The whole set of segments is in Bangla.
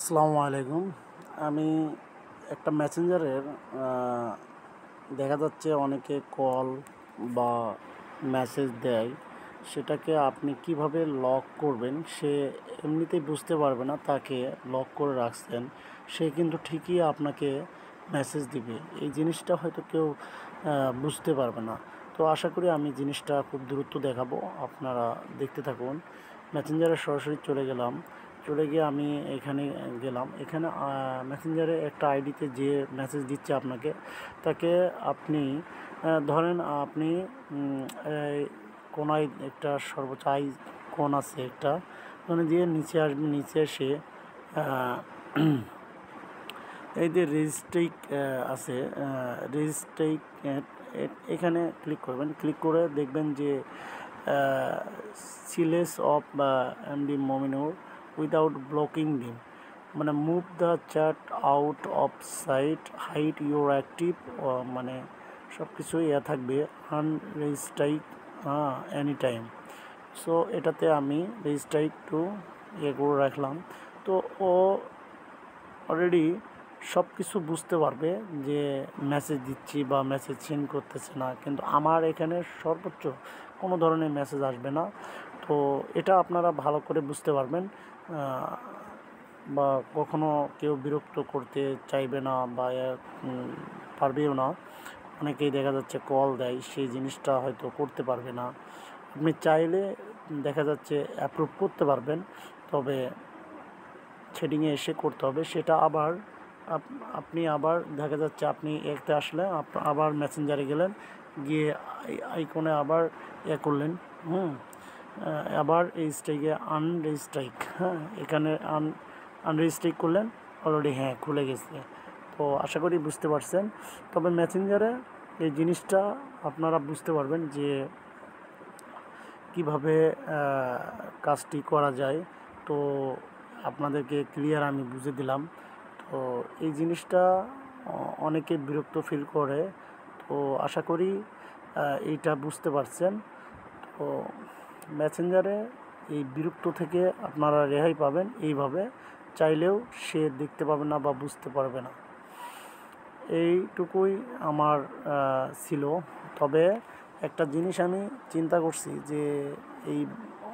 আসসালামু আলাইকুম। আমি একটা মেসেঞ্জারের দেখা যাচ্ছে অনেকে কল বা মেসেজ দেয়, সেটাকে আপনি কিভাবে লক করবেন সে এমনিতেই বুঝতে পারবে না। তাকে লক করে রাখছেন, সে কিন্তু ঠিকই আপনাকে মেসেজ দিবে। এই জিনিসটা হয়তো কেউ বুঝতে পারবে না। তো আশা করি আমি জিনিসটা খুব দ্রুত দেখাবো, আপনারা দেখতে থাকুন। মেসেঞ্জারে সরাসরি চলে গিয়ে আমি এখানে গেলাম। এখানে মেসেঞ্জারে একটা আইডিতে যে মেসেজ দিচ্ছে আপনাকে, তাকে আপনি ধরেন আপনি এই কোনায় একটা সর্বোচ্চ কোণ আছে একটা, ওখানে দিয়ে নিচে আসবেন। নিচে এসে এই যে রেজিস্ট্রিক আছে, রেজিস্ট্রিক এখানে ক্লিক করবেন। ক্লিক করে দেখবেন যে সিলেস of MD Mominur without blocking দিম, মানে move the chat out of sight, hide your active, মানে সব কিছু থাকবে আনরেজিস্ট্রাইড এনি টাইম। সো এটাতে আমি রেজিস্ট্রাইড টু করে রাখলাম। তো ও অলরেডি সব কিছু বুঝতে পারবে যে মেসেজ দিচ্ছি বা মেসেজ সেন্ড করতেছে না, কিন্তু আমার এখানে সর্বোচ্চ কোনো ধরনের মেসেজ আসবে না। তো এটা আপনারা ভালো করে বুঝতে পারবেন, বা কখনো কেউ বিরক্ত করতে চাইবে না বা পারবেও না। অনেকেই দেখা যাচ্ছে কল দেয়, সেই জিনিসটা হয়তো করতে পারবে না। আপনি চাইলে দেখা যাচ্ছে অ্যাপ্রুভ করতে পারবেন, তবে সেটিংয়ে এসে করতে হবে সেটা। আবার আপনি আবার দেখা যাচ্ছে আপনি এতে আসলে আবার মেসেঞ্জারে গেলেন, গিয়ে আইকনে আবার করলেন, আবার এই স্ট্রাইকে আনরেজিস্ট্রাইক, এখানে আনরেজিস্ট্রাইক করলেন, অলরেডি খুলে গেছে। তো আশা করি বুঝতে পারছেন। তবে মেসেঞ্জারে এই জিনিসটা আপনারা বুঝতে পারবেন যে কিভাবে কাজটি করা যায়। তো আপনাদেরকে ক্লিয়ার আমি বুঝে দিলাম। তো এই জিনিসটা অনেকে বিরক্ত ফিল করে, তো আশা করি এইটা বুঝতে পারছেন। তো মেসেঞ্জারে এই বিরক্ত থেকে আপনারা রেহাই পাবেন। এইভাবে চাইলেও সে দেখতে পাবে না বা বুঝতে পারবে না। এইটুকুই আমার ছিল। তবে একটা জিনিস আমি চিন্তা করছি যে এই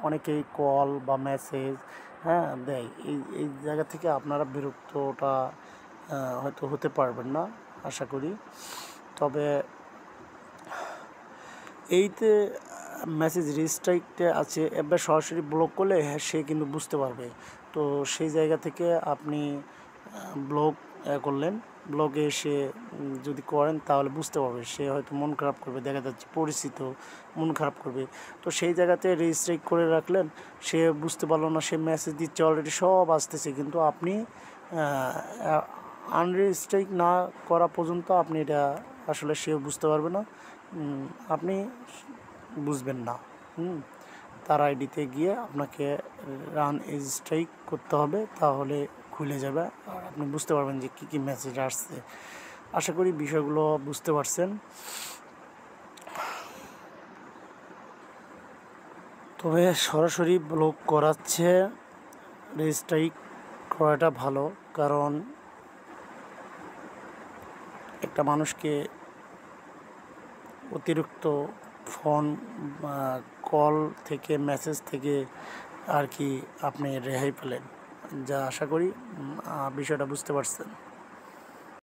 অনেকেই কল বা মেসেজ দেয়, এই জায়গা থেকে আপনারা বিরক্তটা হয়তো হতে পারবেন না আশা করি। তবে এইতে মেসেজ রেজিস্ট্রাইতে আছে, এবার সরাসরি ব্লক করলে সে কিন্তু বুঝতে পারবে। তো সেই জায়গা থেকে আপনি ব্লক করলেন, ব্লগে এসে যদি করেন তাহলে বুঝতে পারবে। সে হয়তো মন খারাপ করবে, দেখা যাচ্ছে পরিচিত মন খারাপ করবে। তো সেই জায়গাতে রেজিস্ট্রাইট করে রাখলেন, সে বুঝতে পারলো না, সে মেসেজ দিচ্ছে অলরেডি সব আসতেছে, কিন্তু আপনি আনরেজিস্ট্রাইট না করা পর্যন্ত আপনি এটা আসলে সেও বুঝতে পারবে না, আপনি বুঝবেন না। তার আইডিতে গিয়ে আপনাকে রান রেজিস্ট্রাইট করতে হবে, তাহলে খুলে যাবে আর আপনি বুঝতে পারবেন যে কী কী মেসেজ আসছে। আশা করি বিষয়গুলো বুঝতে পারছেন। তবে সরাসরি ব্লক করাচ্ছে রেজিস্ট্রাইট করাটা ভালো, কারণ একটা মানুষকে অতিরিক্ত ফোন কল থেকে মেসেজ থেকে আর কি আপনি রেহাই পেলেন, যা আশা করি বিষয়টা বুঝতে পারছেন।